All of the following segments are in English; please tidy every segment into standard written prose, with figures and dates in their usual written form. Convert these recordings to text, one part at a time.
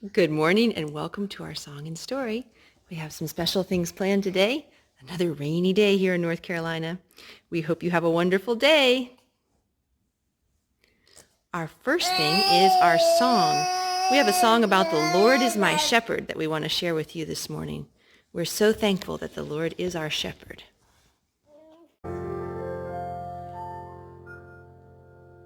Good morning and welcome to our song and story. We have some special things planned today. Another rainy day here in North Carolina. We hope you have a wonderful day. Our first thing is our song. We have a song about the Lord is my shepherd that we want to share with you this morning. We're so thankful that the Lord is our shepherd.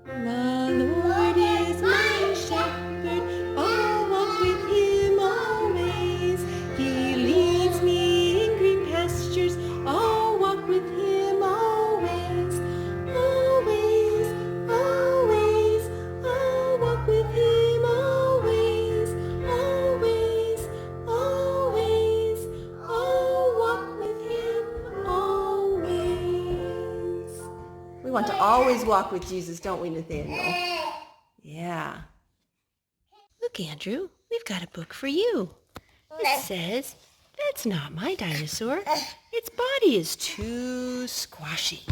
The Lord is my shepherd, I'll walk with him always. He leads me in green pastures, I'll walk with him always. Always, always, I'll walk with him always. Always, always, I'll walk with him always. We want to always walk with Jesus, don't we, Nathaniel? Yeah. Look, Andrew, we've got a book for you. It says, "That's not my dinosaur. Its body is too squashy."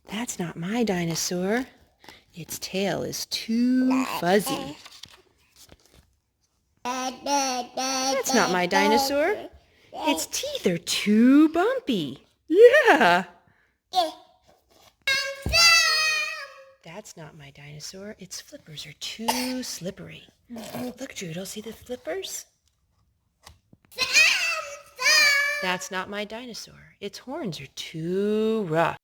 "That's not my dinosaur. Its tail is too fuzzy." "That's not my dinosaur. Its teeth are too bumpy." Yeah. "That's not my dinosaur. Its flippers are too slippery." Look, Drudel, see the flippers? "That's not my dinosaur. Its horns are too rough."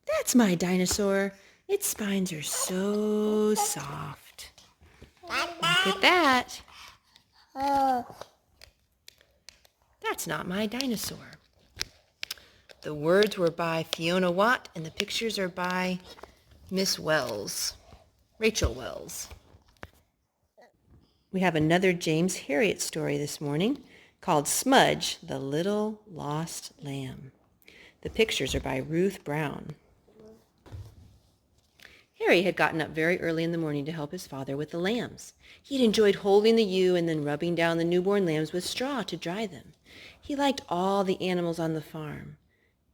"That's my dinosaur. Its spines are so soft." Look at that. "That's not my dinosaur." The words were by Fiona Watt, and the pictures are by Miss Wells, Rachel Wells. We have another James Herriot story this morning called Smudge, the Little Lost Lamb. The pictures are by Ruth Brown. Harry had gotten up very early in the morning to help his father with the lambs. He'd enjoyed holding the ewe and then rubbing down the newborn lambs with straw to dry them. He liked all the animals on the farm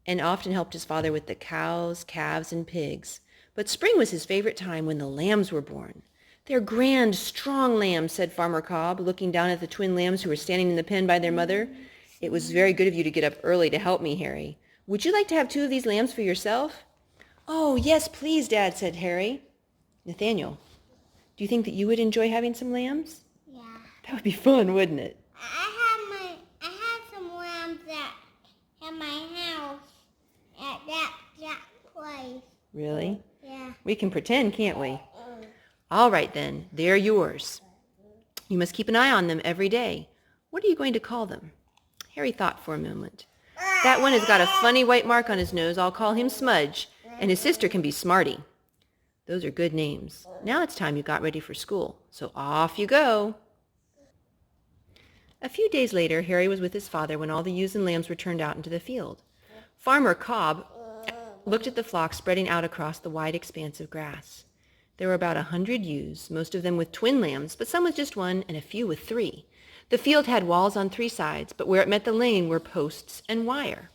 and often helped his father with the cows, calves, and pigs. But spring was his favorite time when the lambs were born. "They're grand, strong lambs," said Farmer Cobb, looking down at the twin lambs who were standing in the pen by their mother. "It was very good of you to get up early to help me, Harry. Would you like to have 2 of these lambs for yourself?" "Oh, yes, please, Dad," said Harry. "Nathaniel, do you think that you would enjoy having some lambs?" Yeah. "That would be fun, wouldn't it?" I have some lambs at my house at that place. "Really? Yeah. We can pretend, can't we?" "All right, then. They're yours. You must keep an eye on them every day. What are you going to call them?" Harry thought for a moment. "That one has got a funny white mark on his nose. I'll call him Smudge, and his sister can be Smarty." "Those are good names. Now it's time you got ready for school, so off you go." A few days later, Harry was with his father when all the ewes and lambs were turned out into the field. Farmer Cobb looked at the flock spreading out across the wide expanse of grass. There were about 100 ewes, most of them with twin lambs, but some with just one and a few with 3. The field had walls on 3 sides, but where it met the lane were posts and wire.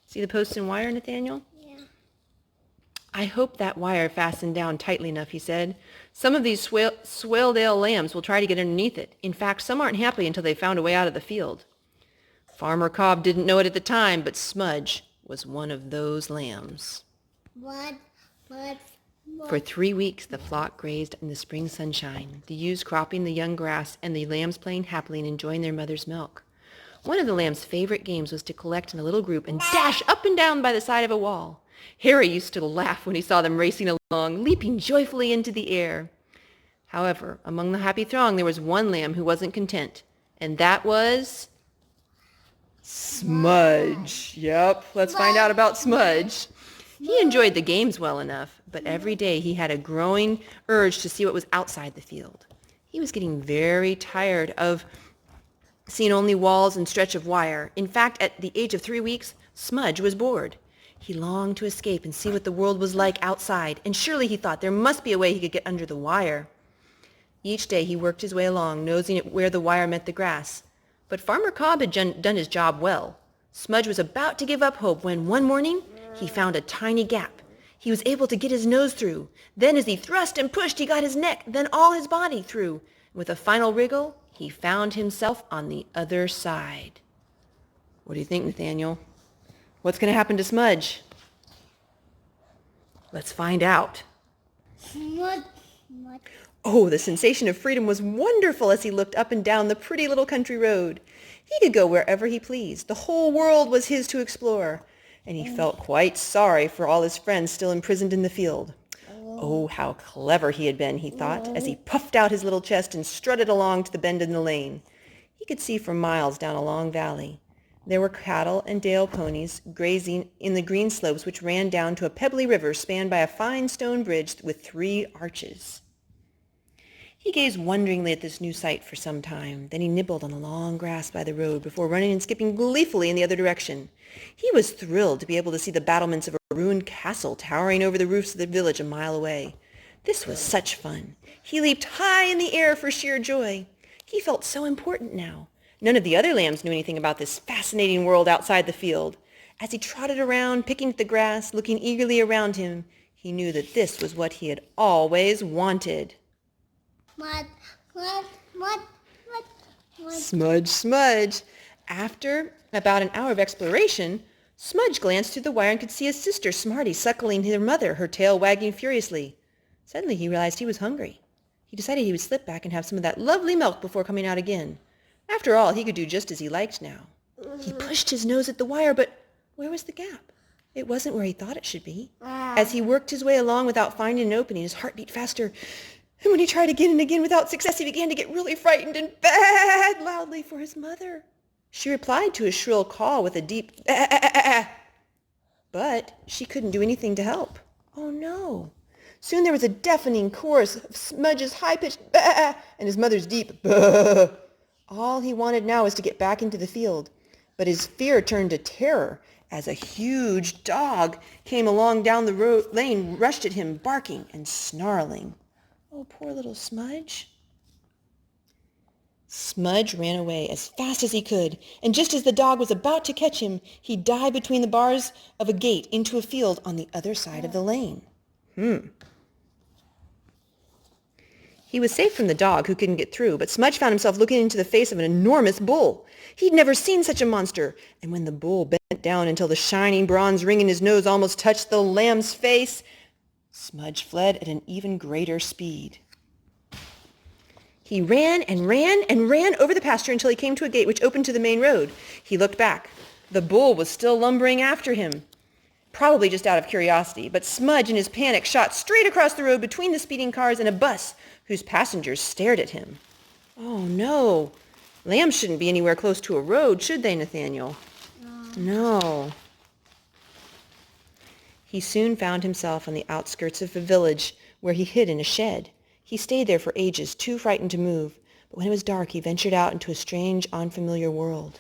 See the posts and wire, Nathaniel? Yeah. "I hope that wire fastened down tightly enough," he said. "Some of these Swaledale lambs will try to get underneath it. In fact, some aren't happy until they've found a way out of the field." Farmer Cobb didn't know it at the time, but Smudge was one of those lambs. What? For 3 weeks the flock grazed in the spring sunshine, the ewes cropping the young grass and the lambs playing happily and enjoying their mother's milk. One of the lambs' favorite games was to collect in a little group and dash up and down by the side of a wall. Harry used to laugh when he saw them racing along, leaping joyfully into the air. However, among the happy throng there was one lamb who wasn't content, and that was Smudge. Yep, let's find out about Smudge. He enjoyed the games well enough, but every day he had a growing urge to see what was outside the field. He was getting very tired of seeing only walls and stretch of wire. In fact, at the age of 3 weeks, Smudge was bored. He longed to escape and see what the world was like outside, and surely, he thought, there must be a way he could get under the wire. Each day he worked his way along, nosing at where the wire met the grass. But Farmer Cobb had done his job well. Smudge was about to give up hope when one morning he found a tiny gap. He was able to get his nose through. Then as he thrust and pushed, he got his neck, then all his body through. With a final wriggle, he found himself on the other side. What do you think, Nathaniel? What's going to happen to Smudge? Let's find out. Smudge, smudge. Oh, the sensation of freedom was wonderful as he looked up and down the pretty little country road. He could go wherever he pleased. The whole world was his to explore. And he felt quite sorry for all his friends still imprisoned in the field. Oh, how clever he had been, he thought, as he puffed out his little chest and strutted along to the bend in the lane. He could see for miles down a long valley. There were cattle and Dale ponies grazing in the green slopes which ran down to a pebbly river spanned by a fine stone bridge with 3 arches. He gazed wonderingly at this new sight for some time. Then he nibbled on the long grass by the road before running and skipping gleefully in the other direction. He was thrilled to be able to see the battlements of a ruined castle towering over the roofs of the village a mile away. This was such fun. He leaped high in the air for sheer joy. He felt so important now. None of the other lambs knew anything about this fascinating world outside the field. As he trotted around, picking at the grass, looking eagerly around him, he knew that this was what he had always wanted. Smudge, smudge, smudge, smudge, smudge. Smudge, Smudge. After about an hour of exploration, Smudge glanced through the wire and could see his sister Smarty suckling her mother, her tail wagging furiously. Suddenly he realized he was hungry. He decided he would slip back and have some of that lovely milk before coming out again. After all, he could do just as he liked now. He pushed his nose at the wire, but where was the gap? It wasn't where he thought it should be. As he worked his way along without finding an opening, his heart beat faster. And when he tried again and again without success, he began to get really frightened and baa loudly for his mother. She replied to his shrill call with a deep ah. But she couldn't do anything to help. Oh no. Soon there was a deafening chorus of Smudge's high-pitched baa and his mother's deep baa. All he wanted now was to get back into the field. But his fear turned to terror as a huge dog came along down the lane, rushed at him, barking and snarling. Oh, poor little Smudge. Smudge ran away as fast as he could, and just as the dog was about to catch him, he dived between the bars of a gate into a field on the other side of the lane. He was safe from the dog, who couldn't get through, but Smudge found himself looking into the face of an enormous bull. He'd never seen such a monster, and when the bull bent down until the shining bronze ring in his nose almost touched the lamb's face, Smudge fled at an even greater speed. He ran and ran and ran over the pasture until he came to a gate which opened to the main road. He looked back. The bull was still lumbering after him, probably just out of curiosity, but Smudge in his panic shot straight across the road between the speeding cars and a bus whose passengers stared at him. Oh no, lambs shouldn't be anywhere close to a road, should they, Nathaniel? No. He soon found himself on the outskirts of a village where he hid in a shed. He stayed there for ages, too frightened to move, but when it was dark he ventured out into a strange, unfamiliar world.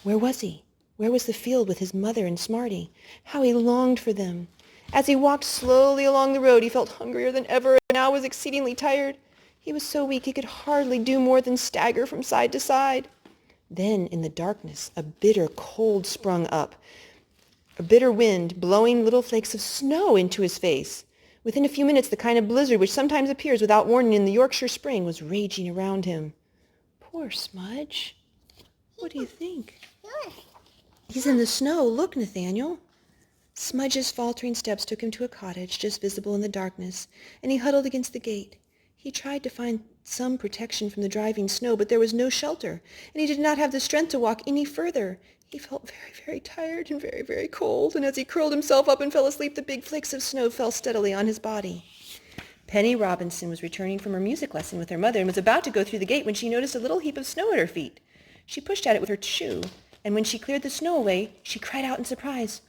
Where was he? Where was the field with his mother and Smarty? How he longed for them. As he walked slowly along the road, he felt hungrier than ever and now was exceedingly tired. He was so weak he could hardly do more than stagger from side to side. Then, in the darkness, a bitter cold sprung up, a bitter wind blowing little flakes of snow into his face. Within a few minutes, the kind of blizzard which sometimes appears without warning in the Yorkshire spring was raging around him. Poor Smudge. What do you think? He's in the snow. Look, Nathaniel. Smudge's faltering steps took him to a cottage just visible in the darkness, and he huddled against the gate. He tried to find some protection from the driving snow, but there was no shelter, and he did not have the strength to walk any further. He felt very, very tired and very, very cold, and as he curled himself up and fell asleep, the big flakes of snow fell steadily on his body. Penny Robinson was returning from her music lesson with her mother and was about to go through the gate when she noticed a little heap of snow at her feet. She pushed at it with her shoe, and when she cleared the snow away, she cried out in surprise,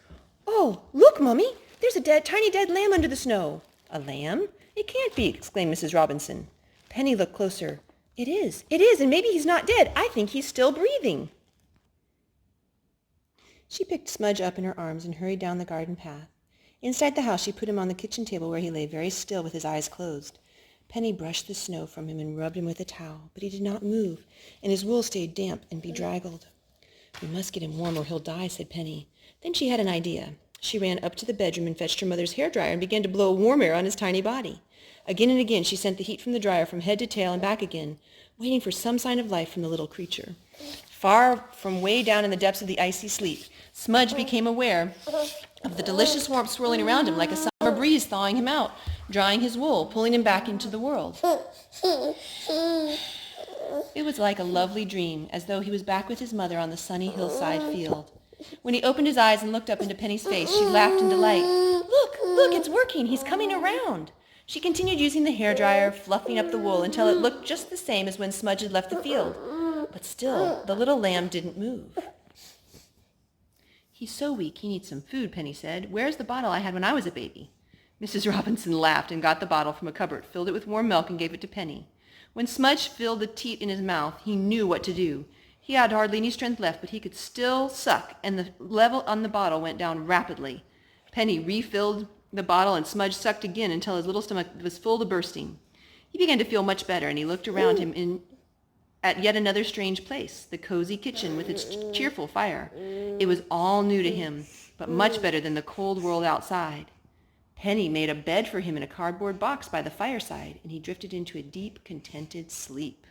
"Oh, look, Mummy! There's a tiny dead lamb under the snow." "A lamb? It can't be," exclaimed Mrs. Robinson. Penny looked closer. It is, and maybe he's not dead. I think he's still breathing." She picked Smudge up in her arms and hurried down the garden path. Inside the house, she put him on the kitchen table where he lay very still with his eyes closed. Penny brushed the snow from him and rubbed him with a towel, but he did not move, and his wool stayed damp and bedraggled. "We must get him warm or he'll die," said Penny. Then she had an idea. She ran up to the bedroom and fetched her mother's hairdryer and began to blow warm air on his tiny body. Again and again she sent the heat from the dryer from head to tail and back again, waiting for some sign of life from the little creature. Far from way down in the depths of the icy sleep, Smudge became aware of the delicious warmth swirling around him like a summer breeze thawing him out, drying his wool, pulling him back into the world. It was like a lovely dream, as though he was back with his mother on the sunny hillside field. When he opened his eyes and looked up into Penny's face, she laughed in delight. Look, it's working. He's coming around. She continued using the hairdryer, fluffing up the wool until it looked just the same as when Smudge had left the field. But still, the little lamb didn't move. He's so weak, he needs some food, Penny said. Where's the bottle I had when I was a baby? Mrs. Robinson laughed and got the bottle from a cupboard, filled it with warm milk, and gave it to Penny. When Smudge filled the teat in his mouth, he knew what to do. He had hardly any strength left, but he could still suck, and the level on the bottle went down rapidly. Penny refilled the bottle, and Smudge sucked again until his little stomach was full to bursting. He began to feel much better, and he looked around him at yet another strange place, the cozy kitchen with its cheerful fire. It was all new to him, but much better than the cold world outside. Penny made a bed for him in a cardboard box by the fireside, and he drifted into a deep, contented sleep.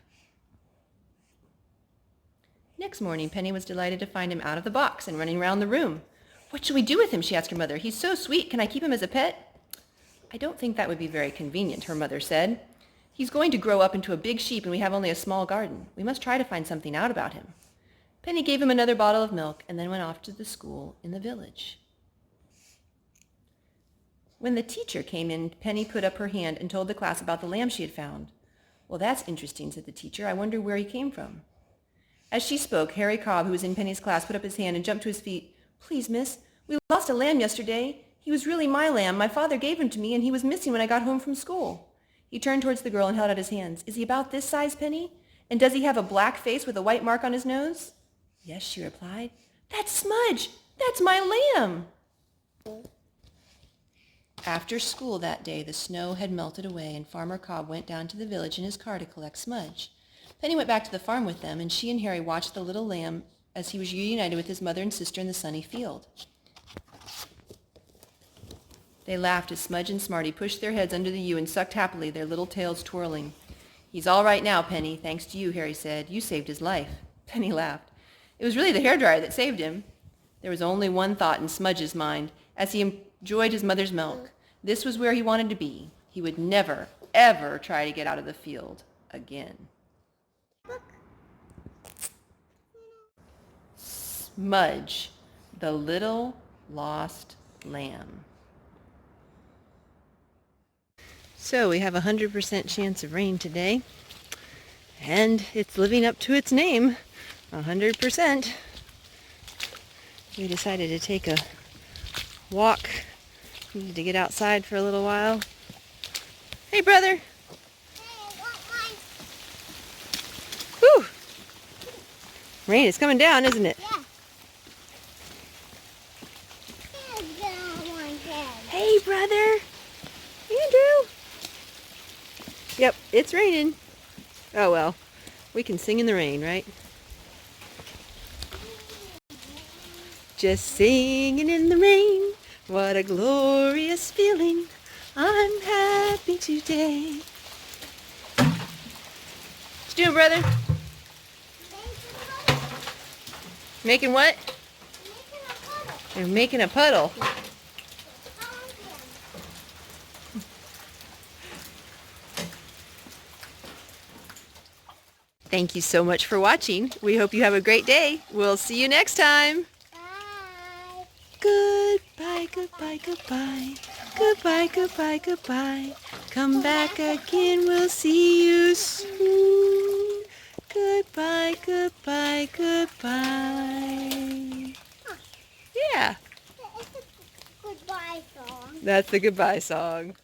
Next morning, Penny was delighted to find him out of the box and running around the room. What shall we do with him? She asked her mother. He's so sweet. Can I keep him as a pet? I don't think that would be very convenient, her mother said. He's going to grow up into a big sheep, and we have only a small garden. We must try to find something out about him. Penny gave him another bottle of milk and then went off to the school in the village. When the teacher came in, Penny put up her hand and told the class about the lamb she had found. Well, that's interesting, said the teacher. I wonder where he came from. As she spoke, Harry Cobb, who was in Penny's class, put up his hand and jumped to his feet. Please, miss, we lost a lamb yesterday. He was really my lamb. My father gave him to me, and he was missing when I got home from school. He turned towards the girl and held out his hands. Is he about this size, Penny? And does he have a black face with a white mark on his nose? Yes, she replied. That's Smudge. That's my lamb. After school that day, the snow had melted away, and Farmer Cobb went down to the village in his car to collect Smudge. Penny went back to the farm with them, and she and Harry watched the little lamb as he was reunited with his mother and sister in the sunny field. They laughed as Smudge and Smarty pushed their heads under the ewe and sucked happily, their little tails twirling. He's all right now, Penny, thanks to you, Harry said. You saved his life. Penny laughed. It was really the hairdryer that saved him. There was only one thought in Smudge's mind as he enjoyed his mother's milk. This was where he wanted to be. He would never, ever try to get out of the field again. Smudge, the little lost lamb. So we have a 100% chance of rain today, and it's living up to its name, 100%. We decided to take a walk. Needed to get outside for a little while. Hey, brother. Hey, I want mine. Whew. Rain is coming down, isn't it? Yeah. Yeah, I want that. Hey, brother. Andrew. Yep, it's raining. Oh, well. We can sing in the rain, right? Just singing in the rain. What a glorious feeling. I'm happy today. What you doing, brother? Making what? They're making a puddle. Thank you so much for watching. We hope you have a great day. We'll see you next time. Bye. Goodbye, goodbye, goodbye. Goodbye, goodbye, goodbye. Come back again, we'll see you soon. Goodbye, goodbye, goodbye. Yeah, It's a goodbye song. that's the goodbye song.